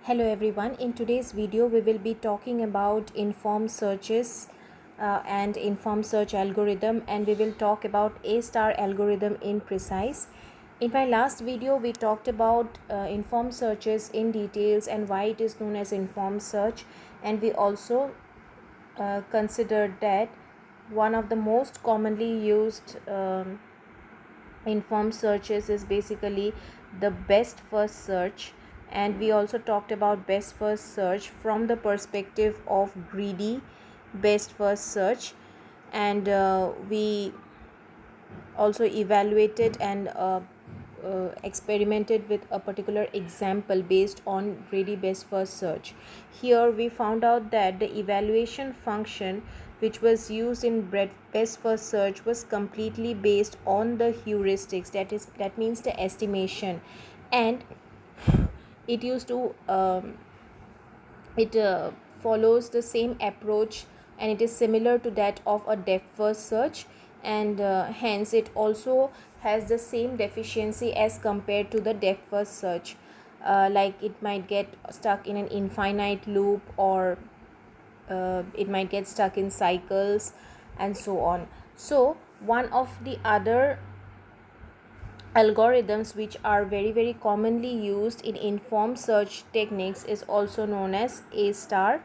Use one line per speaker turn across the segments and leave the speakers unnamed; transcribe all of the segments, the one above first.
Hello everyone, in today's video we will be talking about informed searches and informed search algorithm, and we will talk about A-star algorithm in precise. In my last video we talked about informed searches in details and why it is known as informed search, and we also considered that one of the most commonly used informed searches is basically the best first search, and we also talked about best first search from the perspective of greedy best first search, and we also evaluated and experimented with a particular example based on greedy best first search. Here we found out that the evaluation function which was used in best first search was completely based on the heuristics, that means the estimation, and it used to it follows the same approach, and it is similar to that of a depth first search, and hence it also has the same deficiency as compared to the depth first search. Like it might get stuck in an infinite loop, or it might get stuck in cycles and so on. So one of the other algorithms which are very commonly used in informed search techniques is also known as A-star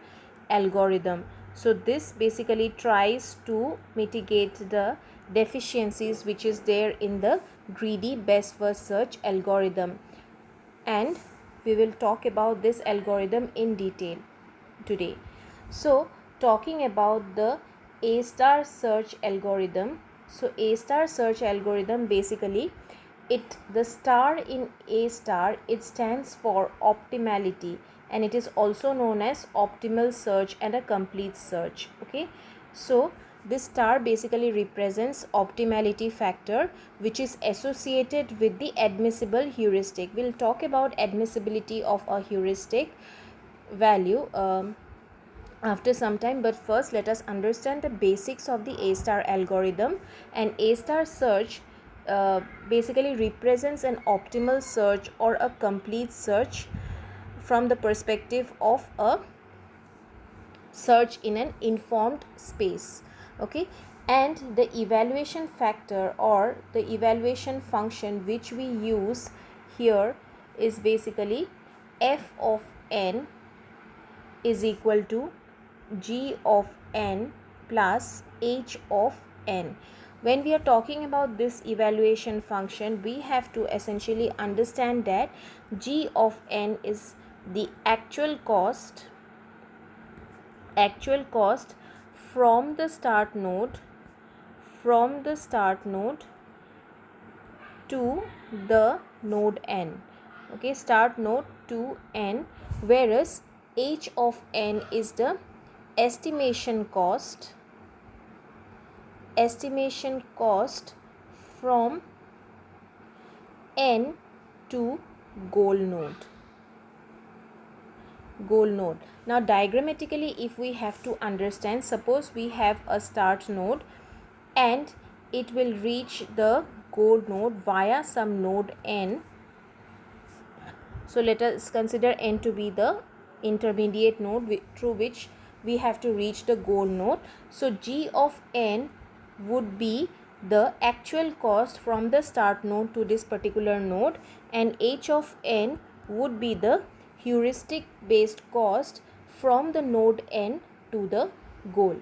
algorithm. So this basically tries to mitigate the deficiencies which is there in the greedy best first search algorithm, and we will talk about this algorithm in detail today. So talking about the A-star search algorithm, so A-star search algorithm basically, it the star in A-star, it stands for optimality, and it is also known as optimal search and a complete search. Okay, so this star basically represents optimality factor which is associated with the admissible heuristic. We'll talk about admissibility of a heuristic value after some time, but first let us understand the basics of the A-star algorithm. And A-star search basically represents an optimal search or a complete search from the perspective of a search in an informed space. Okay, and the evaluation factor or the evaluation function which we use here is basically f of n is equal to g of n plus h of n. When we are talking about this evaluation function, we have to essentially understand that g of n is the actual cost from the start node to the node n. Okay, start node to n, whereas h of n is the estimation cost from n to goal node. Now diagrammatically, if we have to understand, suppose we have a start node and it will reach the goal node via some node n. So let us consider n to be the intermediate node through which we have to reach the goal node. So g of n would be the actual cost from the start node to this particular node, and h of n would be the heuristic based cost from the node n to the goal,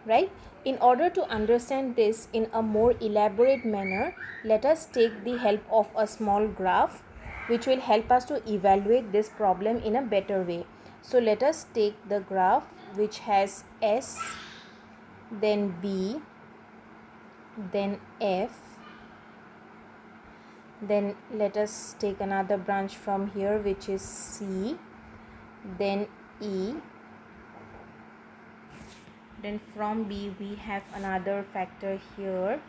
right? In order to understand this in a more elaborate manner, let us take the help of a small graph which will help us to evaluate this problem in a better way. So let us take the graph which has S, then B, then F, then let us take another branch from here which is C, then E, then from B we have another factor here,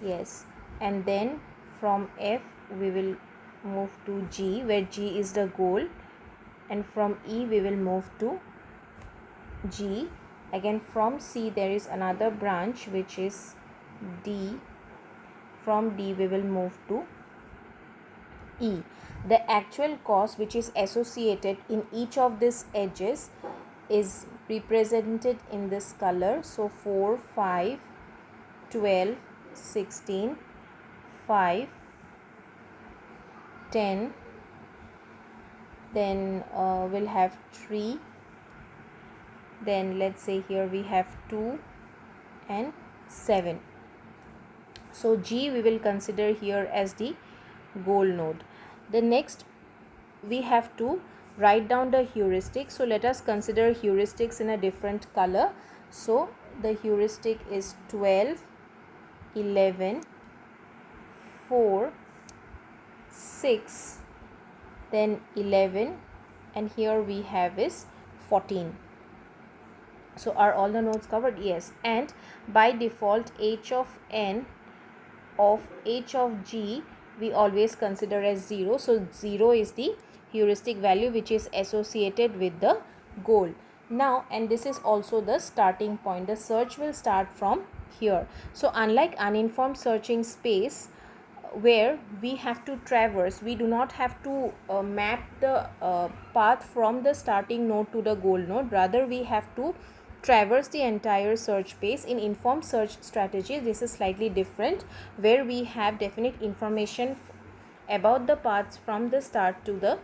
yes, and then from F we will move to G, where G is the goal, and from E we will move to G. Again from C there is another branch which is D, from D we will move to E. The actual cost which is associated in each of these edges is represented in this color. So 4, 5, 12, 16, 5, 10, then we'll have 3, then let's say here we have 2 and 7. So G we will consider here as the goal node. The next we have to write down the heuristic. So let us consider heuristics in a different color. So the heuristic is 12, 11, 4, 6, then 11, and here we have is 14. So are all the nodes covered? Yes. And by default h of n of h of g we always consider as 0. So 0 is the heuristic value which is associated with the goal. Now, and this is also the starting point. The search will start from here. So unlike uninformed searching space where we have to traverse, we do not have to map the path from the starting node to the goal node. Rather we have to traverse the entire search space. In informed search strategy this is slightly different, where we have definite information about the paths from the start to the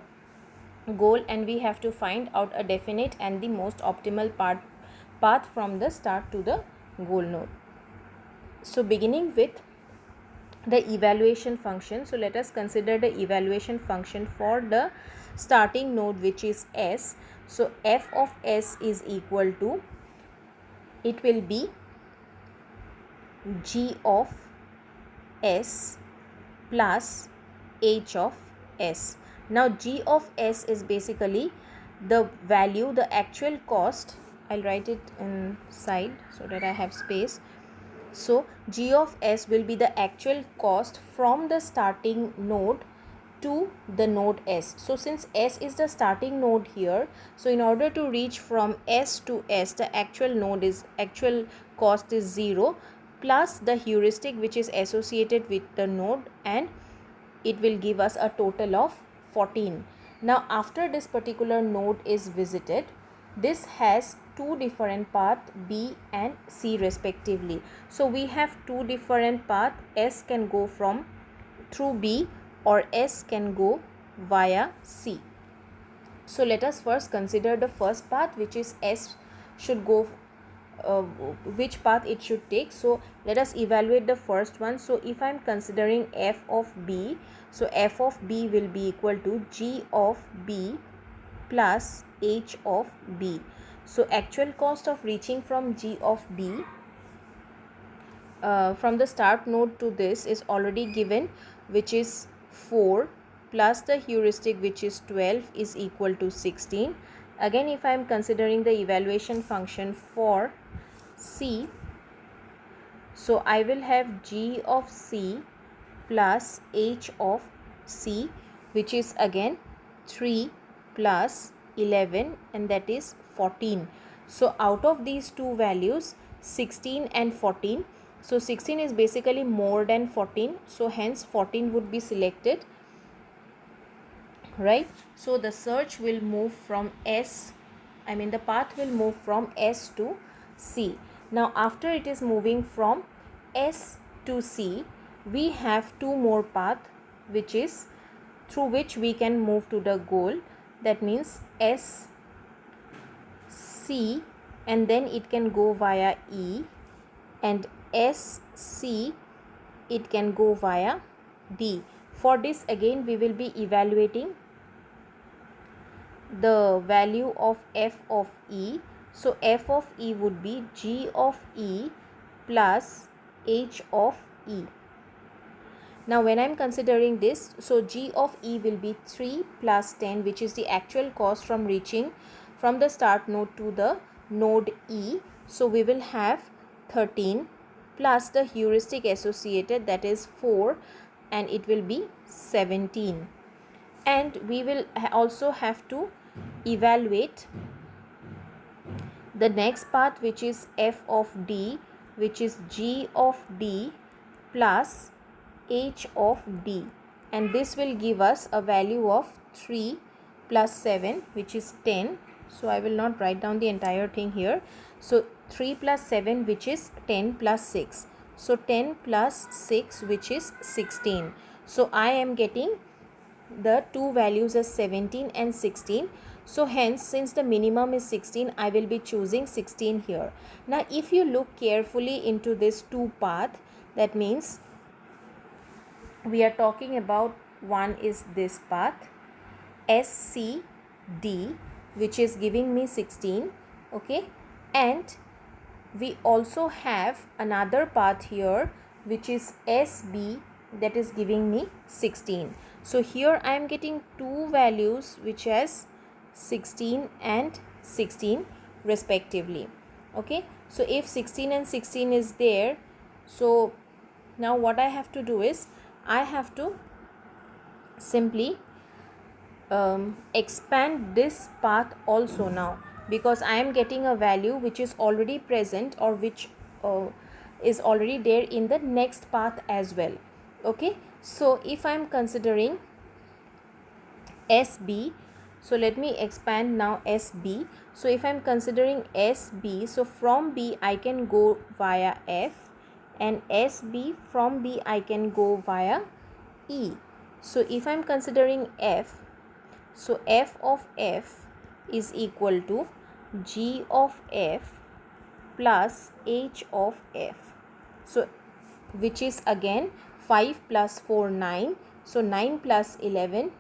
goal, and we have to find out a definite and the most optimal path from the start to the goal node. So beginning with the evaluation function, so let us consider the evaluation function for the starting node which is S. So f of S is equal to, it will be g of S plus h of S. Now g of S is basically the value, the actual cost. I'll write it inside so that I have space. So g of S will be the actual cost from the starting node to the node S. So since S is the starting node here, so in order to reach from S to S, the actual cost is 0 plus the heuristic which is associated with the node, and it will give us a total of 14. Now after this particular node is visited, this has two different paths, B and C respectively. So we have two different paths. S can go through B or S can go via C. So let us first consider the first path, which is S should go, which path it should take. So let us evaluate the first one. So if I am considering f of B, so f of B will be equal to g of B plus h of B. So actual cost of reaching from g of B from the start node to this is already given, which is 4 plus the heuristic which is 12 is equal to 16. Again, if I am considering the evaluation function for C, so I will have g of C plus h of C, which is again 3 plus 11, and that is 14. So out of these two values, 16 and 14, so 16 is basically more than 14, so hence 14 would be selected, right? So the search will move from the path will move from S to C. Now after it is moving from S to C, we have two more paths through which we can move to the goal. That means S, C, and then it can go via E, and S, C, it can go via D. For this again we will be evaluating the value of f of E. So f of E would be g of E plus h of E. Now when I am considering this, so g of E will be 3 plus 10, which is the actual cost from reaching from the start node to the node E. So we will have 13 plus the heuristic associated, that is 4, and it will be 17. And we will also have to evaluate the next path, which is f of D, which is g of D plus h of D. and this will give us a value of 3 plus 7, which is 10. So I will not write down the entire thing here. So 3 plus 7, which is 10 plus 6. So 10 plus 6, which is 16. So I am getting the two values as 17 and 16. So hence, since the minimum is 16, I will be choosing 16 here. Now if you look carefully into this two path, that means we are talking about, one is this path SCD, which is giving me 16, okay, and we also have another path here which is SB, that is giving me 16. So here I am getting two values which has 16 and 16 respectively, okay. So if 16 and 16 is there, so now what I have to do is I have to simply expand this path also now, because I am getting a value which is already present, or which is already there in the next path as well, okay. So if I am considering SB, so let me expand now SB. So if I am considering SB, so from B I can go via F, and SB from B I can go via E. So if I am considering F, so f of f is equal to g of f plus h of f. So which is again 5 plus 4, 9. So 9 plus 11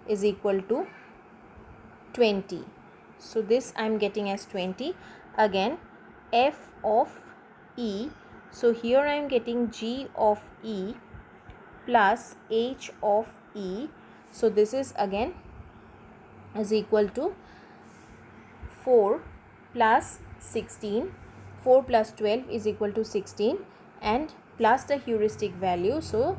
is equal to 20. So this I am getting as 20. Again f of e. So here I am getting g of e plus h of e. So this is again is equal to 4 plus 16. 4 plus 12 is equal to 16, and plus the heuristic value. So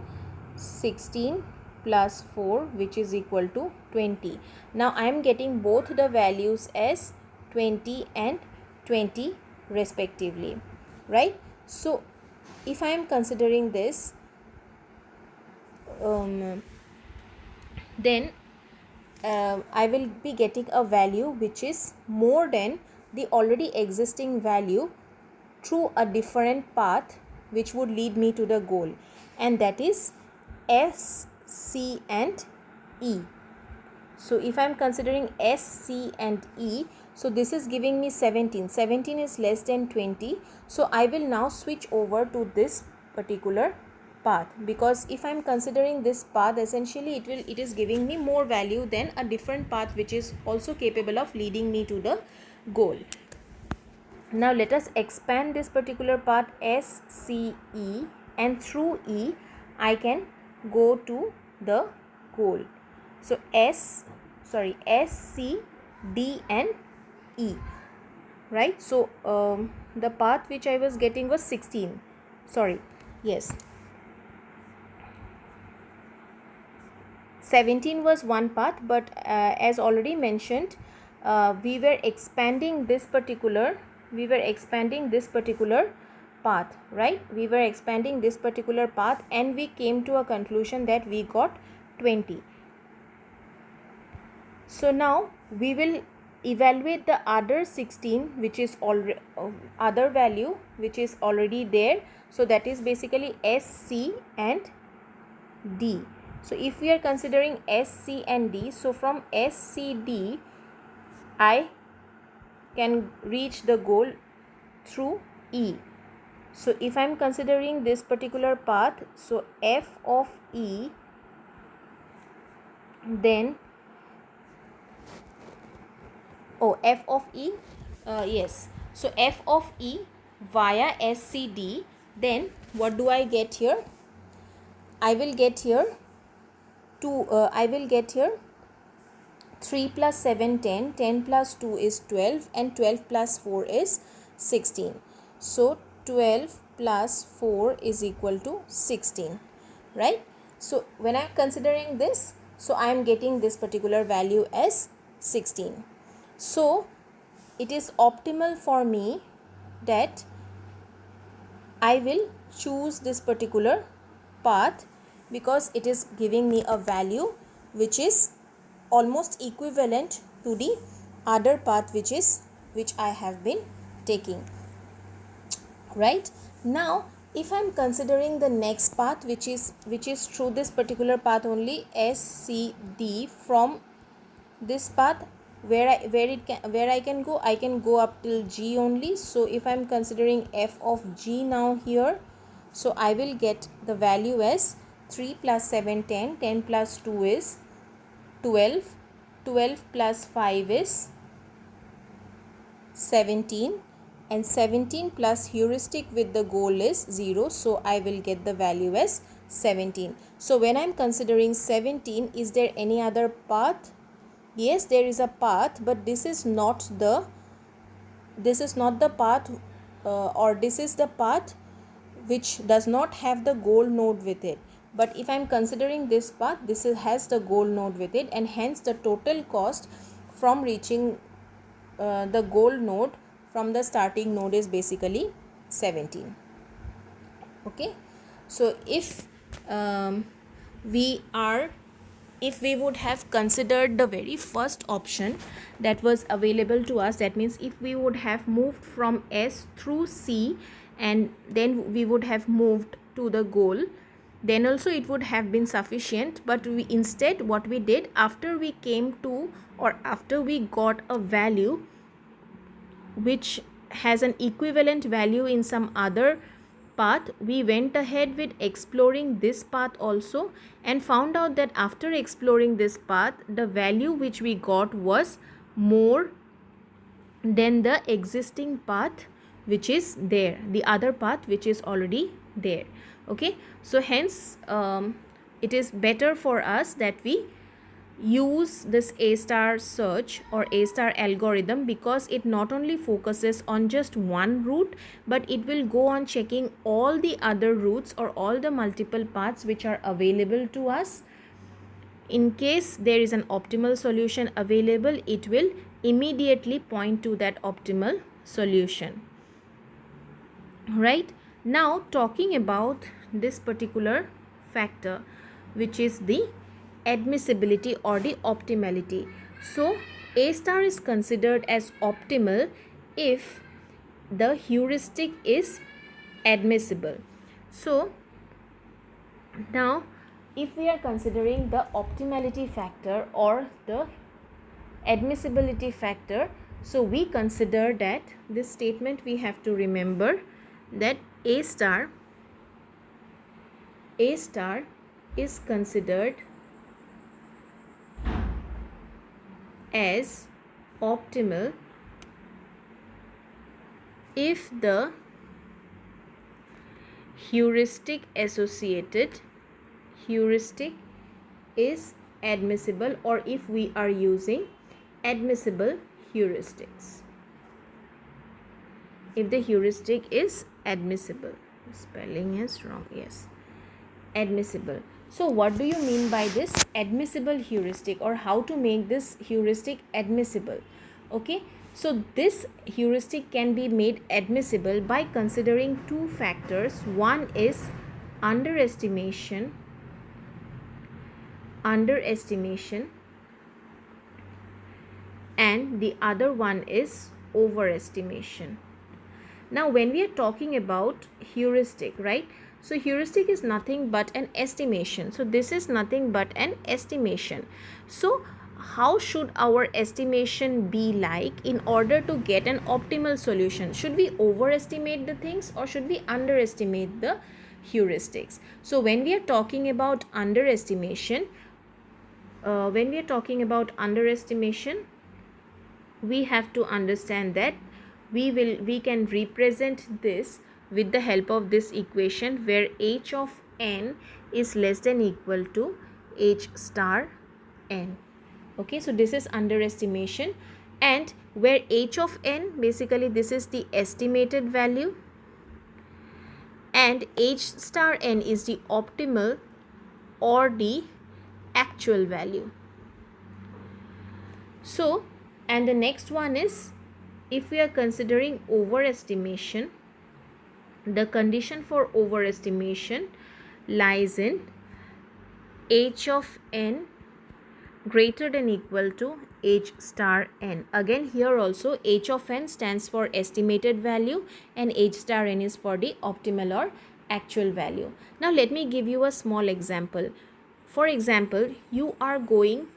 16 plus 4, which is equal to 20. Now I am getting both the values as 20 and 20 respectively, right? So if I am considering this, then I will be getting a value which is more than the already existing value through a different path, which would lead me to the goal, and that is S, C and E. So if I am considering S, C and E, so this is giving me 17. 17 is less than 20. So I will now switch over to this particular path, because if I am considering this path, essentially it is giving me more value than a different path which is also capable of leading me to the goal. Now let us expand this particular path S, C, E, and through E I can go to the goal. So S, C, D and E, right? So the path which I was getting was 16. Sorry, yes, 17 was one path, but as already mentioned, we were expanding this particular path, right? We were expanding this particular path, and we came to a conclusion that we got 20. So now we will evaluate the other 16, which is already other value which is already there. So that is basically S, C and D. So if we are considering S, C and D, so from S, C, D I can reach the goal through E. So if I am considering this particular path, so F of E, then F of E, yes, so F of E via SCD, then what do I get here? I will get here 3 plus 7, 10, 10 plus 2 is 12, and 12 plus 4 is 16. So 12 plus 4 is equal to 16, right? So when I am considering this, so I am getting this particular value as 16. So it is optimal for me that I will choose this particular path, because it is giving me a value which is almost equivalent to the other path which I have been taking. Right now, if I'm considering the next path which is through this particular path only, SCD, from this path where I can go up till G only. So if I'm considering f of G now here, so I will get the value as 3 plus 7 10, 10 plus 2 is 12, 12 plus 5 is 17, and 17 plus heuristic with the goal is 0, so I will get the value as 17. So when I'm considering 17, is there any other path? Yes, there is a path, but this is not the path, or this is the path which does not have the goal node with it. But if I'm considering this path, has the goal node with it, and hence the total cost from reaching the goal node from the starting node is basically 17. Okay, so if we would have considered the very first option that was available to us, that means if we would have moved from S through C and then we would have moved to the goal, then also it would have been sufficient. But we instead, what we did, after we came to, or after we got a value which has an equivalent value in some other path, we went ahead with exploring this path also, and found out that after exploring this path, the value which we got was more than the existing path which is there, the other path which is already there. Okay, so hence it is better for us that we use this A star search or A star algorithm, because it not only focuses on just one route, but it will go on checking all the other routes or all the multiple paths which are available to us. In case there is an optimal solution available, it will immediately point to that optimal solution. Right now, talking about this particular factor, which is the admissibility or the optimality. So A star is considered as optimal if the heuristic is admissible. So now, if we are considering the optimality factor or the admissibility factor, so we consider that this statement we have to remember that A star is considered as optimal if the heuristic is admissible, or if we are using admissible heuristics. If the heuristic is admissible, spelling is wrong, yes, admissible. So what do you mean by this admissible heuristic, or how to make this heuristic admissible? Okay, so this heuristic can be made admissible by considering two factors. One is underestimation, and the other one is overestimation. Now when we are talking about heuristic, right, so heuristic is nothing but an estimation. So this is nothing but an estimation. So how should our estimation be like in order to get an optimal solution? Should we overestimate the things, or should we underestimate the heuristics? So when we are talking about underestimation, we have to understand that we can represent this with the help of this equation, where h of n is less than equal to h star n. Okay, so this is underestimation, and where h of n, basically this is the estimated value, and h star n is the optimal or the actual value. So, and the next one is, if we are considering overestimation, the condition for overestimation lies in h of n greater than equal to h star n. Again here also h of n stands for estimated value and h star n is for the optimal or actual value. Now let me give you a small example. For example, you are going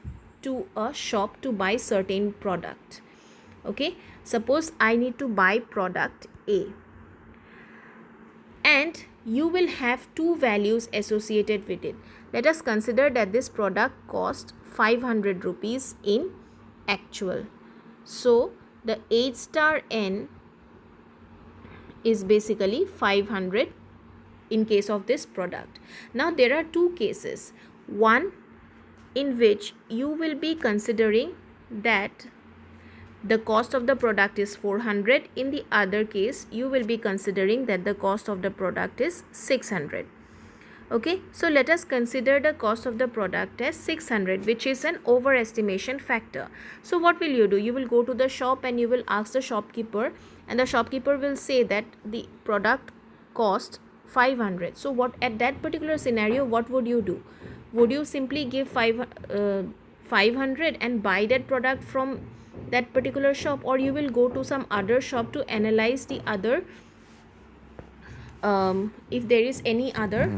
to a shop to buy certain product. Okay, suppose I need to buy product A and you will have two values associated with it. Let us consider that this product cost 500 rupees in actual. So the h star n is basically 500 in case of this product. Now there are two cases. One in which you will be considering that the cost of the product is 400. In the other case, you will be considering that the cost of the product is 600. Okay, so let us consider the cost of the product as 600, which is an overestimation factor. So what will you do? You will go to the shop and you will ask the shopkeeper, and the shopkeeper will say that the product cost 500. So what, at that particular scenario, what would you do? Would you simply give 500 and buy that product from that particular shop, or you will go to some other shop to analyze the other if there is any other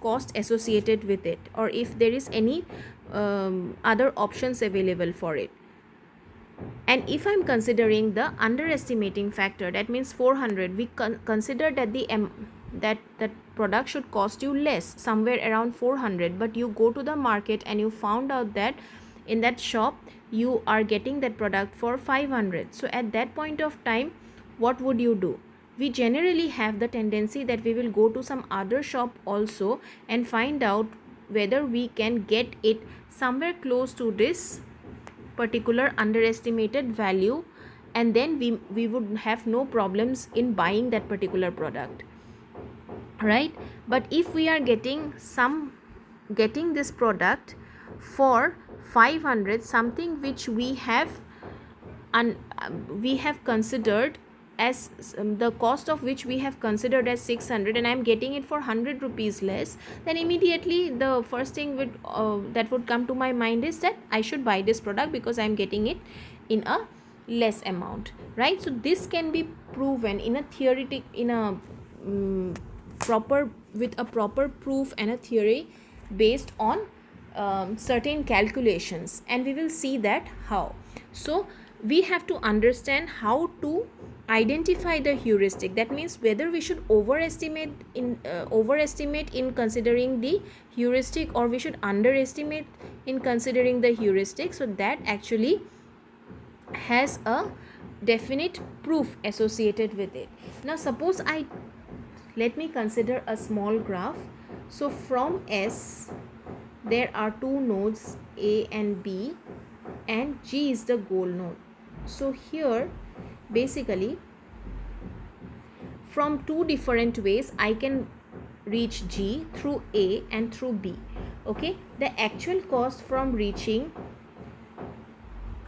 cost associated with it, or if there is any other options available for it? And if I'm considering the underestimating factor, that means 400, we consider that that product should cost you less, somewhere around 400, but you go to the market and you found out that in that shop you are getting that product for 500. So at that point of time, what would you do? We generally have the tendency that we will go to some other shop also and find out whether we can get it somewhere close to this particular underestimated value, and then we would have no problems in buying that particular product, right? But if we are getting this product for 500, something which we have considered as the cost of which we have considered as 600, and I am getting it for 100 rupees less, then immediately the first thing that would come to my mind is that I should buy this product because I am getting it in a less amount, right? So this can be proven in a with a proper proof and a theory based on certain calculations, and we will see that how. So we have to understand how to identify the heuristic. That means whether we should overestimate in considering the heuristic, or we should underestimate in considering the heuristic. So that actually has a definite proof associated with it. Now suppose let me consider a small graph. So from S there are two nodes A and B, and G is the goal node. So here basically from two different ways I can reach G, through A and through B. Okay, the actual cost from reaching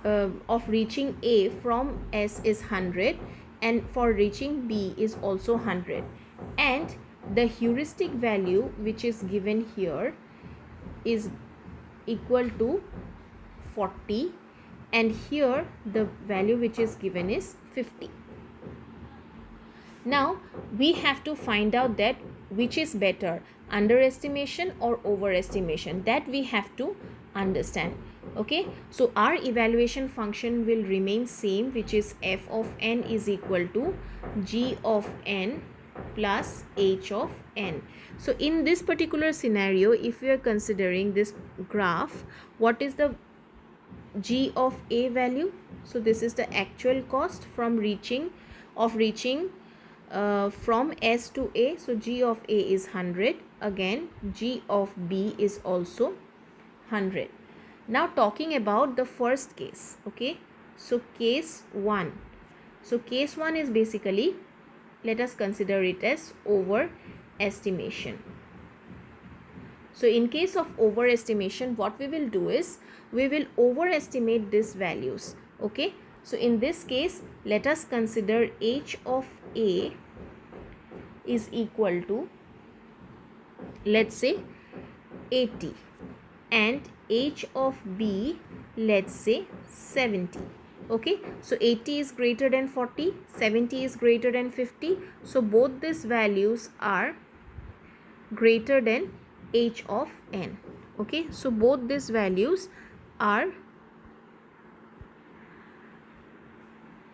A from S is 100, and for reaching B is also 100, and the heuristic value which is given here is equal to 40, and here the value which is given is 50. Now we have to find out that which is better, underestimation or overestimation. That we have to understand. Okay, so our evaluation function will remain same, which is f of n is equal to g of n plus h of n. So in this particular scenario, if we are considering this graph, what is the g of a value? So this is the actual cost from reaching from S to A. So g of A is 100. Again g of B is also 100. Now talking about the first case. Okay, so case 1. So case 1 is basically, let us consider it as overestimation. So in case of overestimation, what we will do is we will overestimate these values. Okay, so in this case, let us consider h of A is equal to, let's say, 80. and h of b, let's say 70. Okay, so 80 is greater than 40, 70 is greater than 50. So both these values are greater than h of n. Okay, so both these values are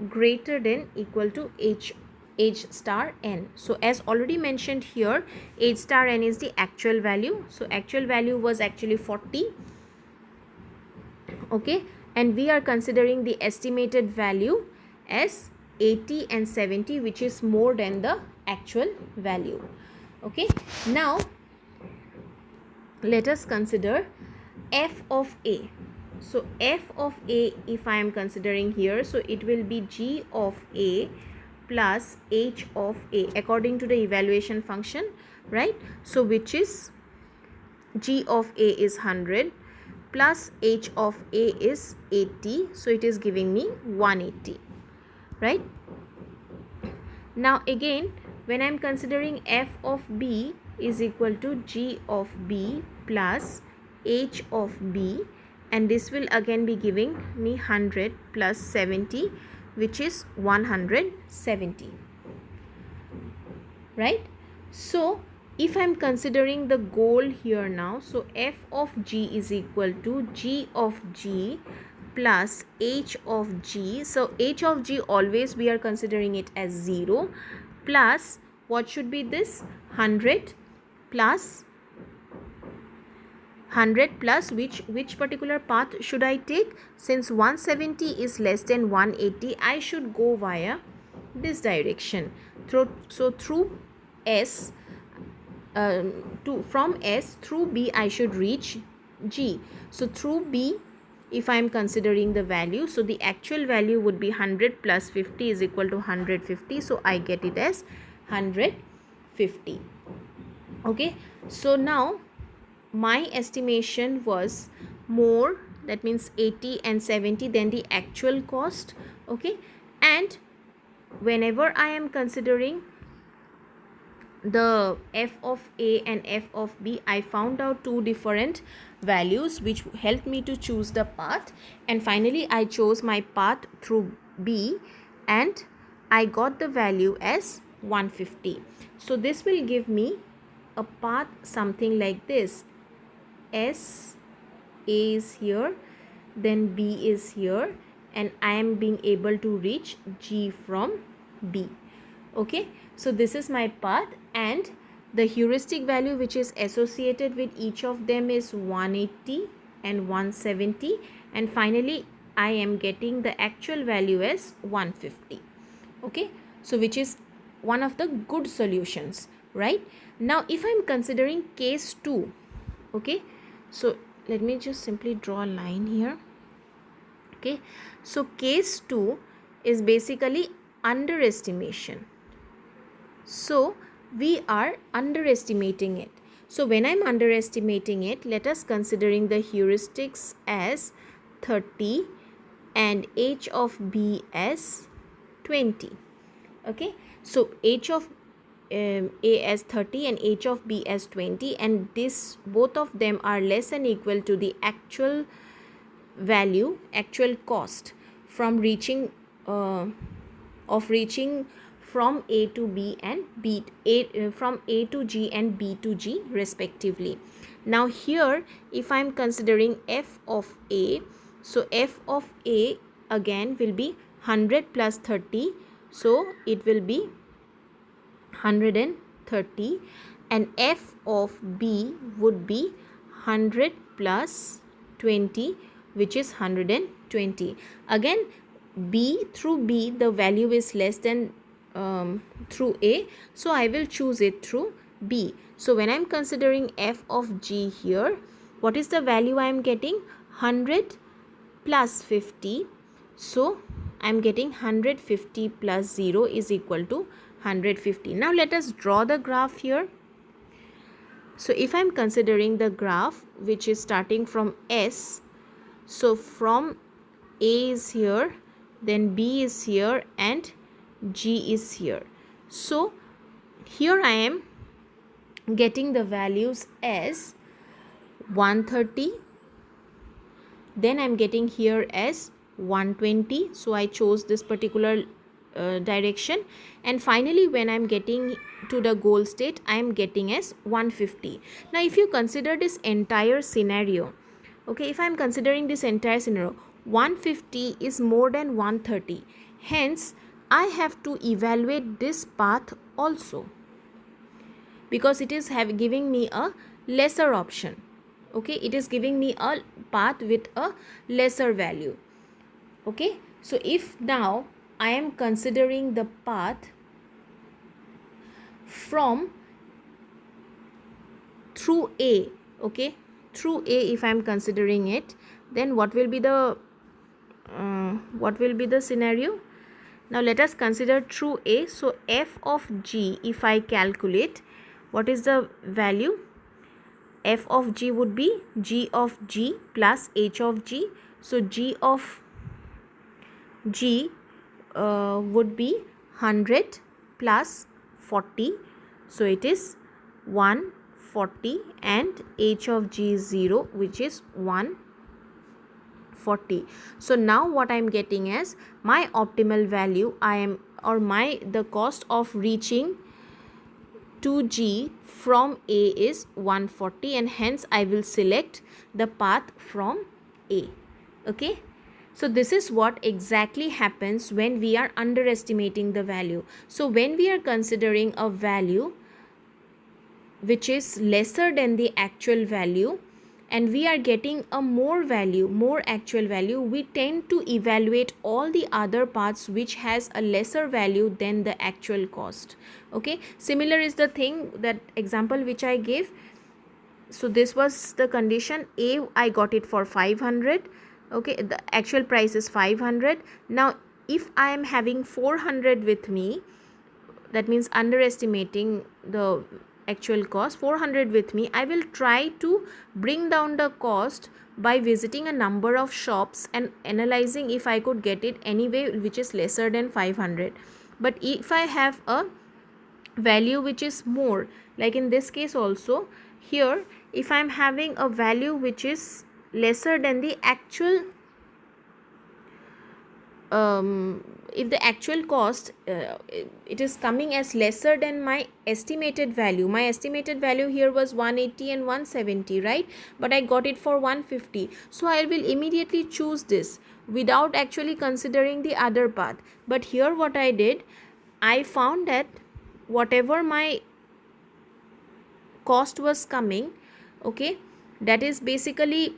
greater than equal to h star n. So as already mentioned here, h star n is the actual value. So actual value was actually 40. Okay, and we are considering the estimated value as 80 and 70, which is more than the actual value. Okay, now let us consider f of a. So f of a, if I am considering here, so it will be g of a plus h of a according to the evaluation function, right? So which is g of a is 100 plus h of a is 80, so it is giving me 180, right? Now again, when I am considering f of b is equal to g of b plus h of b, and this will again be giving me 100 plus 70, which is 170, right? So if I am considering the goal here now, so f of g is equal to g of g plus h of g. So h of g always we are considering it as 0, plus what should be this 100 plus 100 plus which particular path should I take? Since 170 is less than 180, I should go via this direction. Through S, from S through B I should reach G. So through B, if I am considering the value, so the actual value would be 100 plus 50 is equal to 150. So I get it as 150. Okay, so now my estimation was more, that means 80 and 70 than the actual cost. Okay, and whenever I am considering the f of a and f of b, I found out two different values which helped me to choose the path, and finally I chose my path through b and I got the value as 150. So this will give me a path something like this. S A is here, then B is here, and I am being able to reach G from B. Okay, so this is my path, and the heuristic value which is associated with each of them is 180 and 170, and finally I am getting the actual value as 150. Okay, so which is one of the good solutions, right? Now if I am considering case 2, okay, so let me just simply draw a line here. Okay, so case 2 is basically underestimation. So we are underestimating it. So when I'm underestimating it, let us considering the heuristics as 30 and h of b as 20. Okay, so h of a as 30 and h of b as 20, and this both of them are less than equal to the actual value, actual cost from reaching from a to b and from a to g and b to g respectively. Now here if I am considering f of a, so f of a again will be 100 plus 30, so it will be 130, and f of b would be 100 plus 20, which is 120. Again b through b the value is less than through a, so I will choose it through b. So when I am considering f of g here, what is the value I am getting? 100 plus 50, so I am getting 150 plus 0 is equal to 150. Now let us draw the graph here. So if I am considering the graph which is starting from S, so from A is here, then B is here, and G is here. So here I am getting the values as 130, then I'm getting here as 120, so I chose this particular direction, and finally when I'm getting to the goal state, I am getting as 150. Now if you consider this entire scenario, okay, if I'm considering this entire scenario, 150 is more than 130, hence I have to evaluate this path also, because it is giving me a lesser option. Okay, it is giving me a path with a lesser value. Okay, so if now I am considering the path from through A, okay, through A, if I am considering it, then what will be the scenario? Now let us consider through A. So f of g, if I calculate, what is the value? F of g would be g of g plus h of g. So g of g would be 100 plus 40. So it is 140, and h of g is 0, which is 140. So now what I am getting as my optimal value, the cost of reaching to G from A is 140, and hence I will select the path from A. Okay, so this is what exactly happens when we are underestimating the value. So when we are considering a value which is lesser than the actual value, and we are getting a more actual value, we tend to evaluate all the other parts which has a lesser value than the actual cost. Okay, similar is the thing, that example which I gave. So this was the condition A, I got it for 500. Okay, the actual price is 500. Now if I am having 400 with me, that means underestimating the actual cost, 400 with me, I will try to bring down the cost by visiting a number of shops and analyzing if I could get it anyway which is lesser than 500. But if I have a value which is more, like in this case also, here if I am having a value which is lesser than the actual if the actual cost it is coming as lesser than my estimated value. My estimated value here was 180 and 170, right? But I got it for 150, so I will immediately choose this without actually considering the other path. But here what I did, I found that whatever my cost was coming, okay, that is basically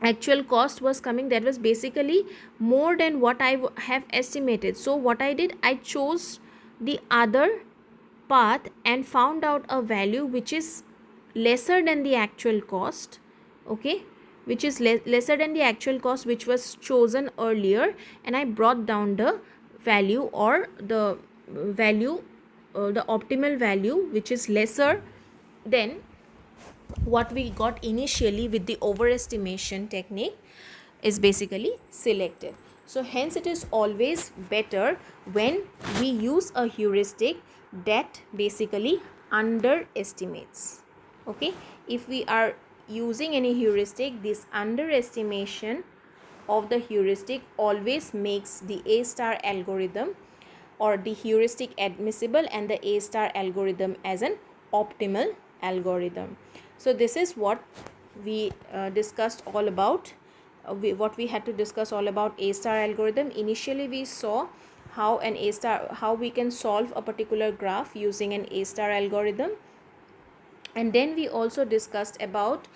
actual cost was coming, that was basically more than what I have estimated. So what I did, I chose the other path and found out a value which is lesser than the actual cost. Okay, which is lesser than the actual cost which was chosen earlier, and I brought down the value, or the value, the optimal value which is lesser than what we got initially with the overestimation technique is basically selected. So hence it is always better when we use a heuristic that basically underestimates. Okay, if we are using any heuristic, this underestimation of the heuristic always makes the A star algorithm or the heuristic admissible and the A star algorithm as an optimal algorithm. So this is what we discussed all about, what we had to discuss all about A star algorithm. Initially we saw how we can solve a particular graph using an A star algorithm, and then we also discussed about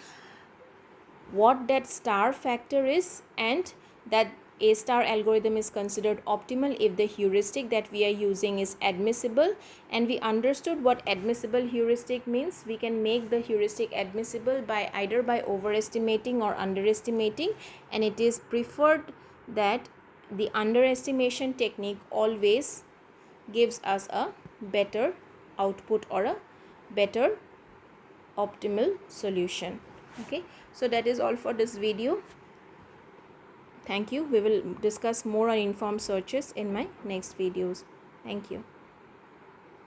what that star factor is, and that A star algorithm is considered optimal if the heuristic that we are using is admissible. And we understood what admissible heuristic means. We can make the heuristic admissible by either by overestimating or underestimating, and it is preferred that the underestimation technique always gives us a better output or a better optimal solution. Okay, so that is all for this video. Thank you. We will discuss more on informed searches in my next videos. Thank you.